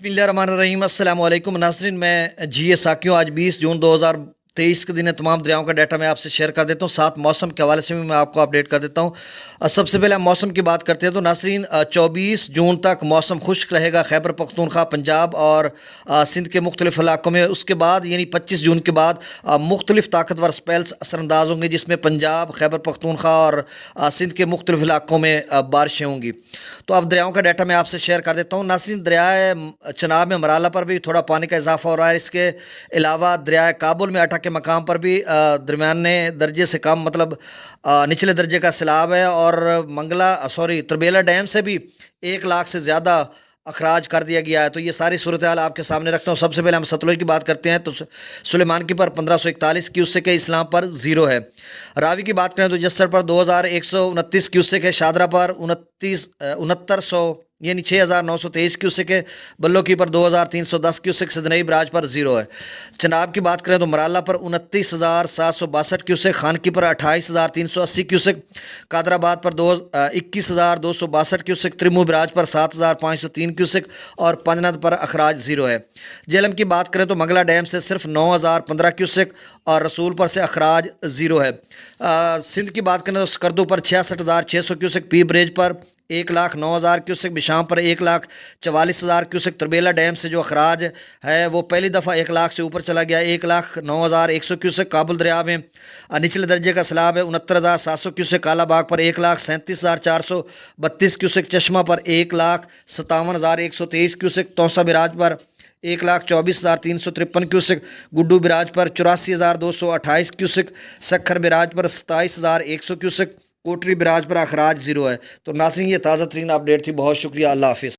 बिस्मिल्लाहिर्रहमानिर्रहीम अस्सलाम वालेकुम नाज़रीन। मैं साकियों आज 20 जून 2023 के दिन तमाम दरियाओं का डाटा मैं आपसे शेयर कर देता हूँ। साथ मौसम के हवाले से भी मैं आपको अपडेट कर देता हूँ। सबसे पहले हम मौसम की बात करते हैं तो नाज़रीन 24 जून तक मौसम खुश्क रहेगा खैबर पख्तूनख्वा, पंजाब और सिंध के मुख्तलिफ इलाकों में। उसके बाद यानी 25 जून के बाद मुख्तलिफ ताकतवर स्पेल्स असरअंदाज होंगे, जिसमें पंजाब, खैबर पख्तूनख्वा और सिंध के मुख्तलिफ इलाकों में बारिशें होंगी। तो अब दरियाओं का डाटा मैं आपसे शेयर कर देता हूँ। नाज़रीन दरियाए चनाब में मराला पर भी थोड़ा पानी का इजाफा हो रहा है। इसके अलावा दरियाए काबुल में अटक के मकाम पर भी दरमियाने दर्जे से कम मतलब निचले दर्जे का सैलाब है। और तरबेला डैम से भी 1 लाख से ज़्यादा अखराज कर दिया गया है। तो ये सारी सूरत हाल आपके सामने रखता हूँ। सबसे पहले हम सतलुज की बात करते हैं तो सुलेमान की पर 1541 क्यूसेक है, इस्लाम पर 0 है। रावी की बात करें तो जस्सर पर 2129 क्यूसेक है, शादरा पर 6900 यानी 6923 क्यूसेक है, बल्लो की पर 2310 क्यूसेक, सदनई बराज पर 0 है। चनाब की बात करें तो मराला पर 29,762 क्यूसेक, खानकी पर 28,380 क्यूसेक, कादराबाद पर 21,262 क्यूसेक, त्रिमू बराज पर 7,503 क्यूसेक और पंजनद पर अखराज 0 है। जेलम की बात करें तो मंगला डैम से सिर्फ 9,015 क्यूसेक और रसूलपुर से अखराज 0 है। सिंध की बात करें तो स्कर्दू पर 66,600 क्यूसेक, पी ब्रिज पर 1,09,000 क्यूसेक, बिशाम पर 1,44,000 क्यूसेक। तरबेला डैम से जो अखराज है वो पहली दफ़ा 1 लाख से ऊपर चला गया, 1,09,100 क्यूसेक। काबुल दरिया में निचले दर्जे का सैलाब है 69,700 क्यूसेक, काला बाग पर 1,37,432 क्यूसेक, चश्मा पर 1,57,123 क्यूसेक, तौसा बिराज पर 1,24,353 क्यूसेक, गुड्डू बिराज पर 84,228 क्यूसेक, सखर बिराज पर 27,100 क्यूसेक, कोटरी बिराज पर अखराज 0 है। तो नाज़रीन ये ताज़ा तरीन अपडेट थी। बहुत शुक्रिया, अल्लाह हाफिज़।